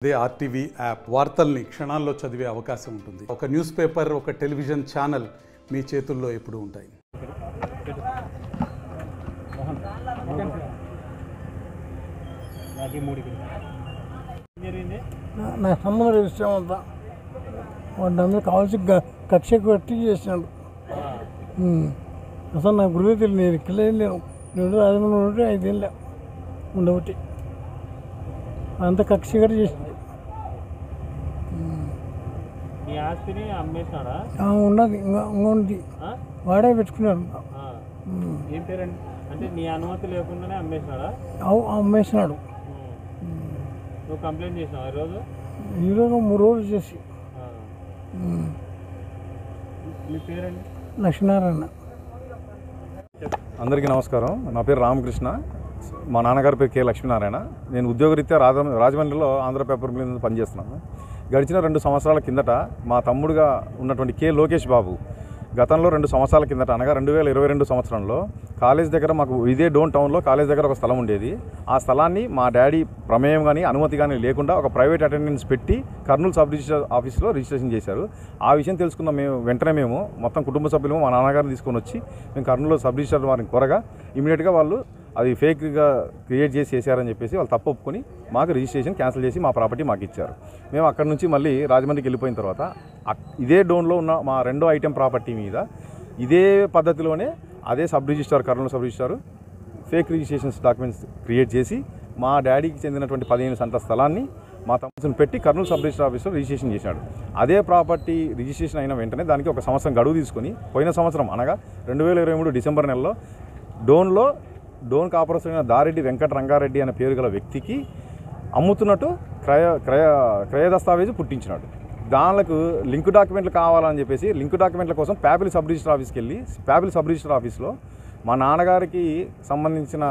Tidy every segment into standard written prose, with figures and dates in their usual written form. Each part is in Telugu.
అదే ఆర్టీవీ యాప్ వార్తల్ని క్షణాల్లో చదివే అవకాశం ఉంటుంది. ఒక న్యూస్ పేపర్, ఒక టెలివిజన్ ఛానల్ మీ చేతుల్లో ఎప్పుడూ ఉంటాయి. నా సంబంధం విషయం అంతా వాడు అందరూ కావాల్సి కక్ష కట్టి చేసినాడు. అసలు నా గురువు తెలియదు. నేను ఇక్కడ నేను రాజమండ్రి ఉంటే 5 ఏళ్ళ ఉండబట్టి అంత కక్ష కట్టి చేసింది. ఉన్నది ఇంకా ఉంది, వాడే పెట్టుకున్నాడు. ఏం పేరండి? అంటే నీ అనుమతి లేకుండానే అమ్మేసినాడా? అమ్మేసినాడు. నువ్వు కంప్లైంట్ చేసినావు ఈరోజు 3 రోజులు చేసి. మీ పేరండి? లక్ష్మీనారాయణ. అందరికీ నమస్కారం. నా పేరు రామకృష్ణ. మా నాన్నగారి పేరు కె లక్ష్మీనారాయణ. నేను ఉద్యోగరీత్యా రాజమండ్రిలో ఆంధ్ర పేపర్ మీద పనిచేస్తున్నాను. గడిచిన 2 సంవత్సరాల కిందట మా తమ్ముడుగా ఉన్నటువంటి కె లోకేష్ బాబు గతంలో 2 సంవత్సరాల కిందట అనగా 2022 సంవత్సరంలో కాలేజ్ దగ్గర మాకు ఇదే డోన్ టౌన్లో కాలేజ్ దగ్గర ఒక స్థలం ఉండేది. ఆ స్థలాన్ని మా డాడీ ప్రమేయం కానీ అనుమతి కానీ లేకుండా ఒక ప్రైవేట్ అటెండెన్స్ పెట్టి కర్నూలు సబ్ రిజిస్టర్ ఆఫీస్లో రిజిస్ట్రేషన్ చేశారు. ఆ విషయం తెలుసుకున్న వెంటనే మేము మొత్తం కుటుంబ సభ్యులు మా నాన్నగారిని తీసుకొని వచ్చి మేము కర్నూలు సబ్ రిజిస్టర్ వారిని కోరగా ఇమీడియట్గా వాళ్ళు అది ఫేక్గా క్రియేట్ చేశారని చెప్పేసి వాళ్ళు తప్పు ఒప్పుకొని మాకు రిజిస్ట్రేషన్ క్యాన్సిల్ చేసి మా ప్రాపర్టీ మాకు ఇచ్చారు. మేము అక్కడి నుంచి మళ్ళీ రాజమండ్రికి వెళ్ళిపోయిన తర్వాత ఇదే డోన్లో ఉన్న మా 2వ ఐటెం ప్రాపర్టీ మీద ఇదే పద్ధతిలోనే అదే sub registrar Kurnool sub registrar fake registrations documents create చేసి మా డాడీకి చెందినటువంటి 15 సెంట్ల స్థలాన్ని మా తమ్ముడిని పెట్టి కర్నూలు సబ్ రిజిస్టర్ ఆఫీస్లో రిజిస్ట్రేషన్ చేశాడు. అదే ప్రాపర్టీ రిజిస్ట్రేషన్ అయిన వెంటనే దానికి 1 సంవత్సరం గడువు తీసుకొని పోయిన సంవత్సరం అనగా 2023 డిసెంబర్ నెలలో డోన్ కాపురస్తుడైన అయిన దారెడ్డి వెంకట రంగారెడ్డి అనే పేరు గల వ్యక్తికి అమ్ముతున్నట్టు క్రయ దస్తావేజు పుట్టించినాడు. దానికి లింక్ డాక్యుమెంట్లు కావాలని చెప్పేసి లింక్ డాక్యుమెంట్ల కోసం ప్యాపిల్ సబ్ రిజిస్టర్ ఆఫీస్కి వెళ్ళి ప్యాపిల్ సబ్ రిజిస్టర్ ఆఫీస్లో మా నాన్నగారికి సంబంధించిన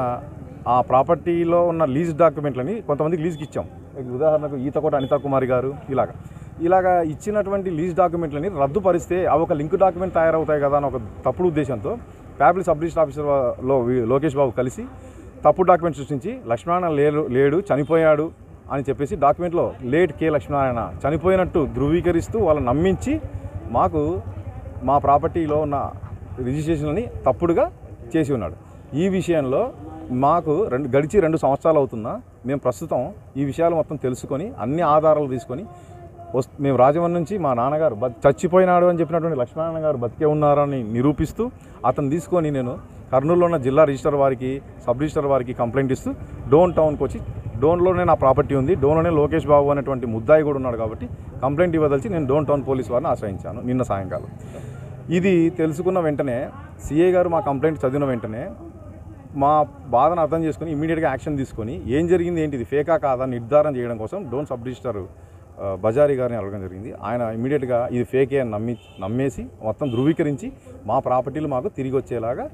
ఆ ప్రాపర్టీలో ఉన్న లీజ్ డాక్యుమెంట్లని కొంతమందికి లీజ్కి ఇచ్చాం. ఉదాహరణకు ఈతకోట అనితా కుమారి గారు ఇలాగా ఇచ్చినటువంటి లీజ్ డాక్యుమెంట్లని రద్దుపరిస్తే అవి ఒక లింక్ డాక్యుమెంట్ తయారవుతాయి కదా అని ఒక తప్పుడు ఉద్దేశంతో ప్యాపిల్ సబ్ రిజిస్టర్ ఆఫీసర్లో లోకేష్ బాబు కలిసి తప్పుడు డాక్యుమెంట్ సృష్టించి లక్ష్మీనారాయణ లేడు చనిపోయాడు అని చెప్పేసి డాక్యుమెంట్లో లేట్ కె లక్ష్మీనారాయణ చనిపోయినట్టు ధృవీకరిస్తూ వాళ్ళని నమ్మించి మాకు మా ప్రాపర్టీలో ఉన్న రిజిస్ట్రేషన్లని తప్పుడుగా చేసి ఉన్నాడు. ఈ విషయంలో మాకు గడిచి 2 సంవత్సరాలు అవుతున్నా మేము ప్రస్తుతం ఈ విషయాలు మొత్తం తెలుసుకొని అన్ని ఆధారాలు తీసుకొని మేము రాజమండ్రి నుంచి మా నాన్నగారు చచ్చిపోయినాడు అని చెప్పినటువంటి లక్ష్మీనారాయణ గారు బతికే ఉన్నారని నిరూపిస్తూ అతను తీసుకొని నేను కర్నూలులో ఉన్న జిల్లా రిజిస్టర్ వారికి సబ్ రిజిస్టర్ వారికి కంప్లైంట్ ఇస్తూ డోన్ టౌన్కి వచ్చి డోన్లోనే నా ప్రాపర్టీ ఉంది, డోన్లోనే లోకేష్ బాబు అనేటువంటి ముద్దాయి కూడా ఉన్నాడు కాబట్టి కంప్లైంట్ ఇవ్వదలిచి నేను డోన్ టౌన్ పోలీస్ వారిని ఆశ్రయించాను నిన్న సాయంకాలం. ఇది తెలుసుకున్న వెంటనే సిఐ గారు మా కంప్లైంట్ చదివిన వెంటనే మా బాధను అర్థం చేసుకొని ఇమీడియట్గా యాక్షన్ తీసుకొని ఏం జరిగింది ఏంటిది ఫేకా కాదా నిర్ధారణ చేయడం కోసం డోన్ సబ్ రిజిస్టర్ బజారీ గారిని అడగడం జరిగింది. ఆయన ఇమీడియట్గా ఇది ఫేకే అని నమ్మేసి మొత్తం ధృవీకరించి మా ప్రాపర్టీలు మాకు తిరిగి వచ్చేలాగా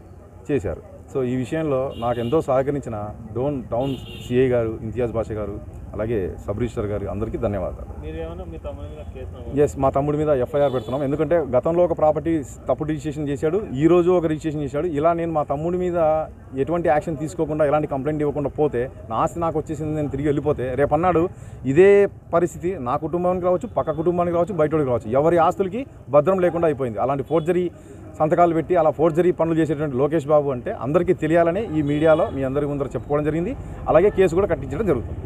చేశారు. సో ఈ విషయంలో నాకు ఎంతో సహకరించిన డోన్ టౌన్ సిఐ గారు, ఇంతియాజ్ బాషా గారు, అలాగే సబ్ రిజిస్టర్ గారు అందరికీ ధన్యవాదాలు. మా తమ్ముడి మీద ఎఫ్ఐఆర్ పెడుతున్నాం. ఎందుకంటే గతంలో ఒక ప్రాపర్టీ తప్పుడు రిజిస్ట్రేషన్ చేశాడు, ఈరోజు ఒక రిజిస్ట్రేషన్ చేశాడు. ఇలా నేను మా తమ్ముడి మీద ఎటువంటి యాక్షన్ తీసుకోకుండా ఎలాంటి కంప్లైంట్ ఇవ్వకుండా పోతే నా ఆస్తి నాకు వచ్చేసింది నేను తిరిగి వెళ్ళిపోతే రేపన్నాడు ఇదే పరిస్థితి నా కుటుంబానికి రావచ్చు, పక్క కుటుంబానికి రావచ్చు, బయటోడికి రావచ్చు. ఎవరి ఆస్తులకి భద్రం లేకుండా అయిపోయింది. అలాంటి ఫోర్జరీ సంతకాలు పెట్టి అలా ఫోర్జరీ పనులు చేసేటువంటి లోకేష్ బాబు అంటే అందరికీ తెలియాలని ఈ మీడియాలో మీ అందరి ముందర చెప్పుకోవడం జరిగింది. అలాగే కేసు కూడా కట్టించడం జరుగుతుంది.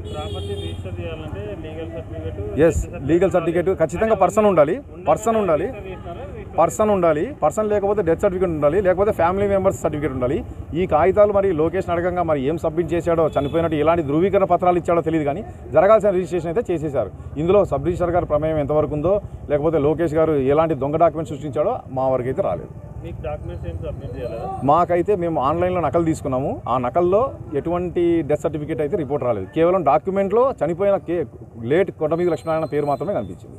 లీగల్ సర్టిఫికేట్ ఖచ్చితంగా పర్సన్ ఉండాలి. పర్సన్ లేకపోతే డెత్ సర్టిఫికేట్ ఉండాలి, లేకపోతే ఫ్యామిలీ మెంబర్స్ సర్టిఫికేట్ ఉండాలి. ఈ కాగితాలు మరి లోకేష్ అడగంగా మరి ఏం సబ్మిట్ చేశాడో, చనిపోయినట్టు ఎలాంటి ధృవీకరణ పత్రాలు ఇచ్చాడో తెలియదు, కానీ జరగాల్సిన రిజిస్ట్రేషన్ అయితే చేసేశారు. ఇందులో సబ్ రిజిస్టర్ గారు ప్రమేయం ఎంతవరకు ఉందో, లేకపోతే లోకేష్ గారు ఎలాంటి దొంగ డాక్యుమెంట్స్ సృష్టించాడో మా వరకు అయితే రాలేదు. మాకైతే మేము ఆన్లైన్లో నకలు తీసుకున్నాము. ఆ నకల్లో ఎటువంటి డెత్ సర్టిఫికేట్ అయితే రిపోర్ట్ రాలేదు. కేవలం డాక్యుమెంట్లో చనిపోయిన లేట్ కొండమీద లక్ష్మీనారాయణ పేరు మాత్రమే కనిపించింది.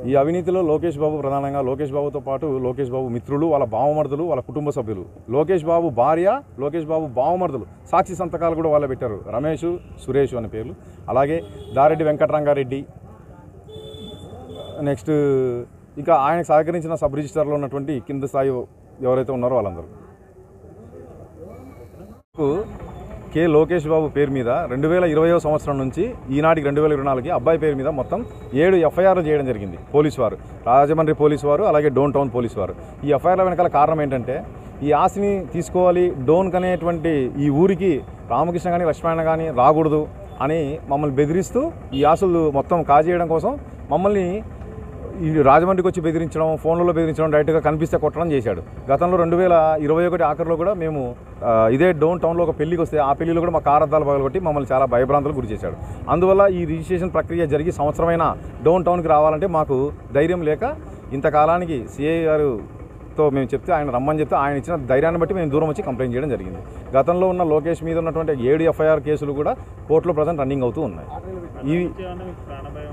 ఈ అవినీతిలో లోకేష్ బాబు ప్రధానంగా, లోకేష్ బాబుతో పాటు లోకేష్ బాబు మిత్రులు, వాళ్ళ బావమర్దులు, వాళ్ళ కుటుంబ సభ్యులు, లోకేష్ బాబు భార్య, లోకేష్ బాబు బావమర్దులు సాక్షి సంతకాలు కూడా వాళ్ళే పెట్టారు. రమేష్, సురేష్ అనే పేర్లు. అలాగే దారెడ్డి వెంకట రంగారెడ్డి, నెక్స్ట్ ఇంకా ఆయనకు సహకరించిన సబ్ రిజిస్టర్లో ఉన్నటువంటి కింద స్థాయి ఎవరైతే ఉన్నారో వాళ్ళందరూ కె లోకేష్ బాబు పేరు మీద 2020వ సంవత్సరం నుంచి ఈనాటికి 2024కి అబ్బాయి పేరు మీద మొత్తం 7 ఎఫ్ఐఆర్లు చేయడం జరిగింది పోలీసు వారు, రాజమండ్రి పోలీసు వారు, అలాగే డోన్ టౌన్ పోలీసు వారు. ఈ ఎఫ్ఐఆర్ల వెనకాల కారణం ఏంటంటే ఈ ఆస్తిని తీసుకోవాలి డోన్కి అనేటువంటి ఈ ఊరికి రామకృష్ణ కానీ లక్ష్మణ కానీ రాకూడదు అని మమ్మల్ని బెదిరిస్తూ ఈ ఆస్తులు మొత్తం కాజేయడం కోసం మమ్మల్ని ఈ రాజమండ్రికి వచ్చి బెదిరించడం, ఫోన్లలో బెదిరించడం, డైరెక్ట్గా కనిపిస్తే కొట్టడం చేశాడు. గతంలో 2021 ఆఖరిలో కూడా మేము ఇదే డోన్ టౌన్లో ఒక పెళ్లికి వస్తే ఆ పెళ్లిలో కూడా మా కారు అద్దాలు పగలగొట్టి మమ్మల్ని చాలా భయభ్రాంతులకు గురి చేశాడు. అందువల్ల ఈ రిజిస్ట్రేషన్ ప్రక్రియ జరిగి సంవత్సరమైన డోన్ టౌన్కి రావాలంటే మాకు ధైర్యం లేక ఇంతకాలానికి సిఐ గారుతో మేము చెప్తే ఆయన రమ్మని చెప్తే ఆయన ఇచ్చిన ధైర్యాన్ని బట్టి మేము దూరం వచ్చి కంప్లైంట్ చేయడం జరిగింది. గతంలో ఉన్న లోకేష్ మీద ఉన్నటువంటి 7 ఎఫ్ఐఆర్ కేసులు కూడా కోర్టులో ప్రజెంట్ రన్నింగ్ అవుతూ ఉన్నాయి. ఇవి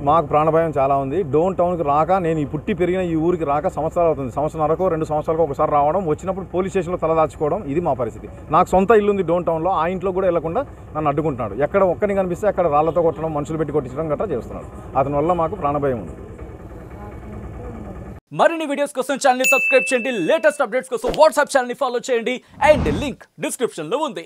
మాకు ప్రాణభయం చాలా ఉంది. డోన్ టౌన్కి రాక నేను ఈ పుట్టి పెరిగిన ఈ ఊరికి రాక సంవత్సరాలు అవుతుంది. సంవత్సరాలకు 2 సంవత్సరాలకు ఒకసారి రావడం, వచ్చినప్పుడు పోలీస్ స్టేషన్లో తలదాచుకోవడం, ఇది మా పరిస్థితి. నాకు సొంత ఇల్లు ఉంది డోన్ టౌన్లో, ఆ ఇంట్లో కూడా వెళ్లకుండా నన్ను అడ్డుకుంటున్నాడు. ఎక్కడ ఒక్కరిని కనిపిస్తే అక్కడ రాళ్లతో కొట్టడం, మనుషులు పెట్టి కొట్టించడం గట్రా చేస్తున్నాడు. అతని వల్ల మాకు ప్రాణభయం ఉంది. మరిన్ని వీడియోస్ కోసం ఛానల్ ని సబ్స్క్రైబ్ చేయండి, లేటెస్ట్ అప్డేట్స్ కోసం వాట్సాప్ ఛానల్ ని ఫాలో చేయండి అండ్ లింక్ డిస్క్రిప్షన్ లో ఉంది.